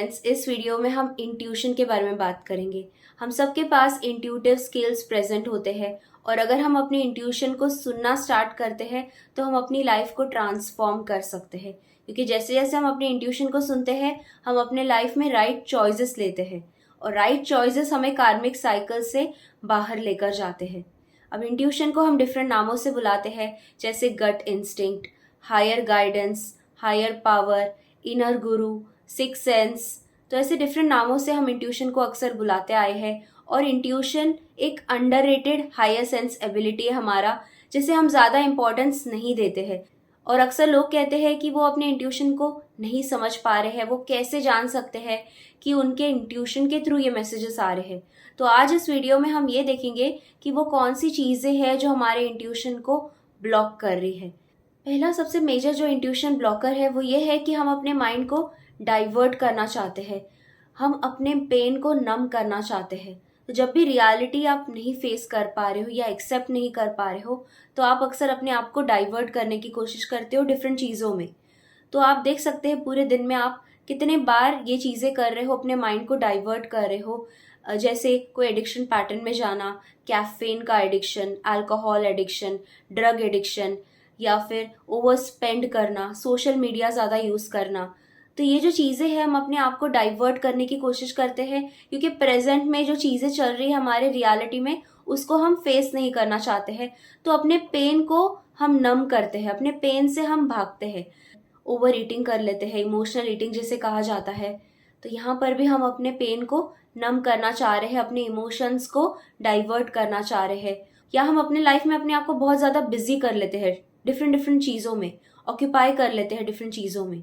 Friends, इस video में हम इंट्यूशन के बारे में बात करेंगे। हम सबके पास इंट्यूटिव स्किल्स प्रेजेंट होते हैं और अगर हम अपनी इंट्यूशन को सुनना स्टार्ट करते हैं तो हम अपनी लाइफ को ट्रांसफॉर्म कर सकते हैं, क्योंकि जैसे जैसे हम अपनी इंट्यूशन को सुनते हैं हम अपने लाइफ में राइट चॉइसेस लेते हैं और राइट चॉइसेस हमें कार्मिक साइकिल से बाहर लेकर जाते हैं। अब इंट्यूशन को हम डिफरेंट नामों से बुलाते हैं, जैसे gut instinct, higher guidance, higher power, inner guru, six sense. तो ऐसे डिफरेंट नामों से हम इंट्यूशन को अक्सर बुलाते आए हैं और इंट्यूशन एक अंडररेटेड हायर सेंस एबिलिटी है हमारा, जिसे हम ज़्यादा इम्पोर्टेंस नहीं देते हैं। और अक्सर लोग कहते हैं कि वो अपने इंट्यूशन को नहीं समझ पा रहे हैं, वो कैसे जान सकते हैं कि उनके इंट्यूशन के थ्रू ये मैसेजेस आ रहे हैं। तो आज इस वीडियो में हम ये देखेंगे कि वो कौन सी चीज़ें हैं जो हमारे इंट्यूशन को ब्लॉक कर रही है। पहला सबसे मेजर जो इंट्यूशन ब्लॉकर है वो ये है कि हम अपने माइंड को डाइवर्ट करना चाहते हैं, हम अपने पेन को नम करना चाहते हैं। तो जब भी रियलिटी आप नहीं फेस कर पा रहे हो या एक्सेप्ट नहीं कर पा रहे हो तो आप अक्सर अपने आप को डाइवर्ट करने की कोशिश करते हो डिफरेंट चीज़ों में। तो आप देख सकते हैं पूरे दिन में आप कितने बार ये चीज़ें कर रहे हो, अपने माइंड को डाइवर्ट कर रहे हो। जैसे कोई एडिक्शन पैटर्न में जाना, कैफीन का addiction, alcohol addiction, drug addiction, या फिर ओवर स्पेंड करना, सोशल मीडिया ज़्यादा यूज़ करना। तो ये जो चीज़ें हैं हम अपने आप को डाइवर्ट करने की कोशिश करते हैं, क्योंकि प्रेजेंट में जो चीज़ें चल रही है हमारे रियलिटी में उसको हम फेस नहीं करना चाहते हैं। तो अपने पेन को हम नम करते हैं, अपने पेन से हम भागते हैं, ओवर ईटिंग कर लेते हैं, इमोशनल ईटिंग जिसे कहा जाता है। तो यहाँ पर भी हम अपने पेन को नम करना चाह रहे हैं, अपने इमोशंस को डाइवर्ट करना चाह रहे हैं। या हम अपने लाइफ में अपने आप को बहुत ज़्यादा बिजी कर लेते हैं, डिफरेंट डिफरेंट चीज़ों में ऑक्यूपाई कर लेते हैं, डिफरेंट चीज़ों में,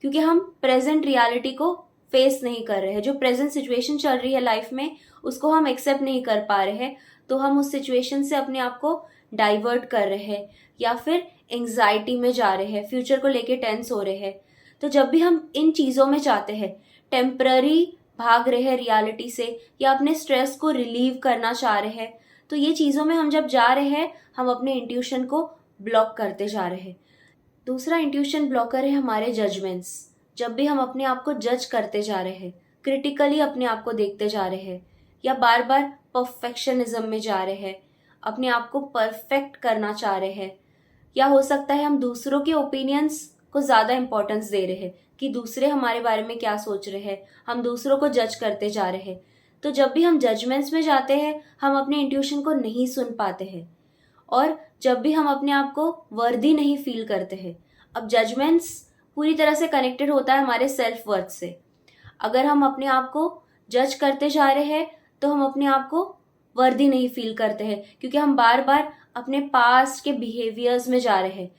क्योंकि हम प्रेजेंट रियलिटी को फेस नहीं कर रहे हैं। जो प्रेजेंट सिचुएशन चल रही है लाइफ में उसको हम एक्सेप्ट नहीं कर पा रहे हैं, तो हम उस सिचुएशन से अपने आप को डाइवर्ट कर रहे हैं या फिर एंग्जाइटी में जा रहे हैं, फ्यूचर को लेके टेंस हो रहे हैं। तो जब भी हम इन चीज़ों में जाते हैं, टेम्पररी भाग रहे हैं रियलिटी से या अपने स्ट्रेस को रिलीव करना चाह रहे हैं, तो ये चीज़ों में हम जब जा रहे हैं हम अपने इंट्यूशन को ब्लॉक करते जा रहे हैं। दूसरा इंट्यूशन ब्लॉकर है हमारे जजमेंट्स। जब भी हम अपने आप को जज करते जा रहे हैं, क्रिटिकली अपने आप को देखते जा रहे हैं या बार बार परफेक्शनिज्म में जा रहे हैं, अपने आप को परफेक्ट करना चाह रहे हैं, या हो सकता है हम दूसरों के ओपिनियंस को ज़्यादा इंपॉर्टेंस दे रहे हैं कि दूसरे हमारे बारे में क्या सोच रहे हैं, हम दूसरों को जज करते जा रहे हैं। तो जब भी हम जजमेंट्स में जाते हैं हम अपने इंट्यूशन को नहीं सुन पाते हैं और जब भी हम अपने आप को वर्दी नहीं फील करते हैं। अब जजमेंट्स पूरी तरह से कनेक्टेड होता है हमारे सेल्फ वर्थ से। अगर हम अपने आप को जज करते जा रहे हैं तो हम अपने आप को वर्दी नहीं फील करते हैं, क्योंकि हम बार बार अपने पास्ट के बिहेवियर्स में जा रहे हैं।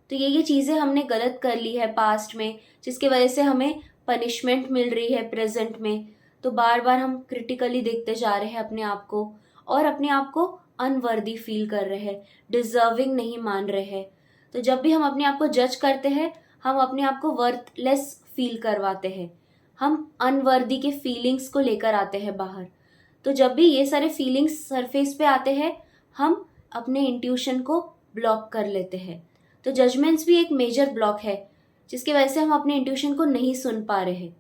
तो ये चीज़ें हमने गलत कर ली है पास्ट में, जिसकी वजह से हमें पनिशमेंट मिल रही है प्रेजेंट में। तो बार बार हम क्रिटिकली देखते जा रहे हैं अपने आप को और अपने आप को अनवर्दी फील कर रहे हैं, डिजर्विंग नहीं मान रहे हैं। तो जब भी हम अपने आप को जज करते हैं हम अपने आप को वर्थलेस फील करवाते हैं, हम अनवर्दी के फीलिंग्स को लेकर आते हैं बाहर। तो जब भी ये सारे फीलिंग्स सरफेस पे आते हैं हम अपने इंट्यूशन को ब्लॉक कर लेते हैं। तो जजमेंट्स भी एक मेजर ब्लॉक है जिसकी वजह से हम अपने इंट्यूशन को नहीं सुन पा रहे हैं।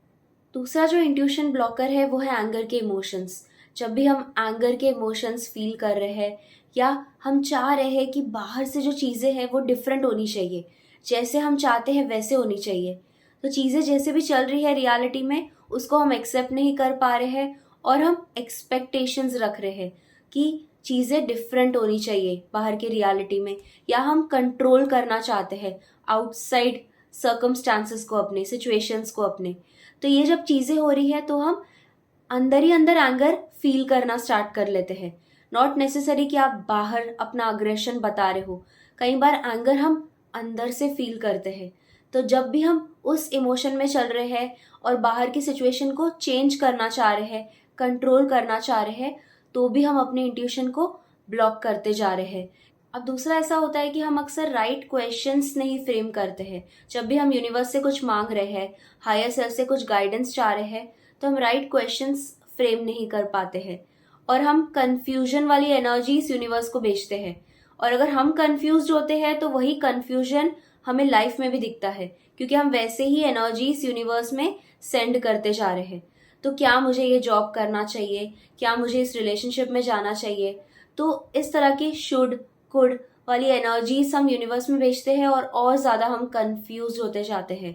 दूसरा जो इंट्यूशन ब्लॉकर है वो है एंगर के इमोशंस। जब भी हम एंगर के इमोशंस फील कर रहे हैं या हम चाह रहे हैं कि बाहर से जो चीज़ें हैं वो डिफरेंट होनी चाहिए, जैसे हम चाहते हैं वैसे होनी चाहिए, तो चीज़ें जैसे भी चल रही है रियलिटी में उसको हम एक्सेप्ट नहीं कर पा रहे हैं और हम एक्सपेक्टेशंस रख रहे हैं कि चीज़ें डिफरेंट होनी चाहिए बाहर की रियलिटी में, या हम कंट्रोल करना चाहते हैं आउटसाइड सर्कमस्टांसेस को, अपने सिचुएशंस को अपने। तो ये जब चीज़ें हो रही है तो हम अंदर ही अंदर एंगर फील करना स्टार्ट कर लेते हैं। नॉट नेसेसरी कि आप बाहर अपना अग्रेशन बता रहे हो, कई बार एंगर हम अंदर से फील करते हैं। तो जब भी हम उस इमोशन में चल रहे हैं और बाहर की सिचुएशन को चेंज करना चाह रहे हैं, कंट्रोल करना चाह रहे हैं, तो भी हम अपने इंट्यूशन को ब्लॉक करते जा रहे हैं। अब दूसरा ऐसा होता है कि हम अक्सर राइट क्वेश्चंस नहीं फ्रेम करते हैं। जब भी हम यूनिवर्स से कुछ मांग रहे हैं, हायर सेल्फ से कुछ गाइडेंस चाह रहे हैं, तो हम राइट क्वेश्चंस फ्रेम नहीं कर पाते हैं और हम कंफ्यूजन वाली एनर्जीज यूनिवर्स को भेजते हैं। और अगर हम कंफ्यूज्ड होते हैं तो वही कंफ्यूजन हमें लाइफ में भी दिखता है, क्योंकि हम वैसे ही एनर्जीज यूनिवर्स में सेंड करते जा रहे हैं। तो क्या मुझे ये जॉब करना चाहिए, क्या मुझे इस रिलेशनशिप में जाना चाहिए, तो इस तरह की शुड कुड वाली एनर्जीज हम यूनिवर्स में भेजते हैं और ज़्यादा हम कंफ्यूज होते जाते हैं।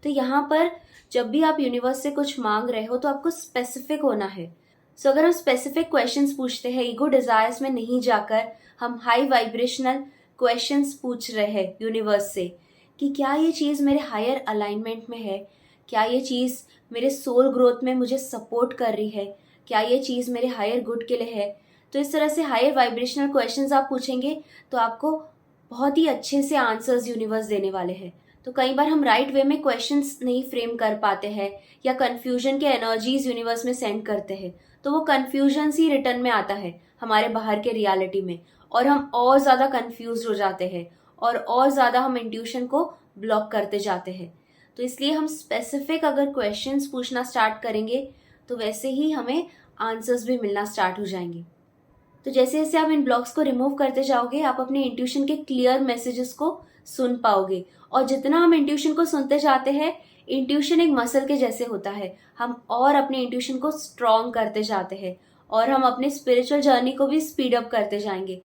तो यहाँ पर जब भी आप यूनिवर्स से कुछ मांग रहे हो तो आपको स्पेसिफिक होना है। सो अगर हम स्पेसिफिक क्वेश्चंस पूछते हैं, ईगो डिजायर्स में नहीं जाकर हम हाई वाइब्रेशनल क्वेश्चंस पूछ रहे हैं यूनिवर्स से कि क्या ये चीज़ मेरे हायर अलाइनमेंट में है, क्या ये चीज़ मेरे सोल ग्रोथ में मुझे सपोर्ट कर रही है, क्या ये चीज़ मेरे हायर गुड के लिए है। तो इस तरह से हायर वाइब्रेशनल क्वेश्चंस आप पूछेंगे तो आपको बहुत ही अच्छे से आंसर्स यूनिवर्स देने वाले हैं। तो कई बार हम राइट वे में क्वेश्चंस नहीं फ्रेम कर पाते हैं या कन्फ्यूजन के एनर्जीज यूनिवर्स में सेंड करते हैं, तो वो कन्फ्यूजन ही रिटर्न में आता है हमारे बाहर के रियलिटी में, और हम और ज़्यादा कन्फ्यूज हो जाते हैं और ज़्यादा हम इंट्यूशन को ब्लॉक करते जाते हैं। तो इसलिए हम स्पेसिफिक अगर क्वेश्चंस पूछना स्टार्ट करेंगे तो वैसे ही हमें आंसर्स भी मिलना स्टार्ट हो जाएंगे। तो जैसे जैसे आप इन ब्लॉक्स को रिमूव करते जाओगे, आप अपने इंट्यूशन के क्लियर मैसेजेस को सुन पाओगे। और जितना हम इंट्यूशन को सुनते जाते हैं, इंट्यूशन एक मसल के जैसे होता है, हम और अपने इंट्यूशन को स्ट्रॉन्ग करते जाते हैं और हम अपने स्पिरिचुअल जर्नी को भी स्पीड अप करते जाएंगे।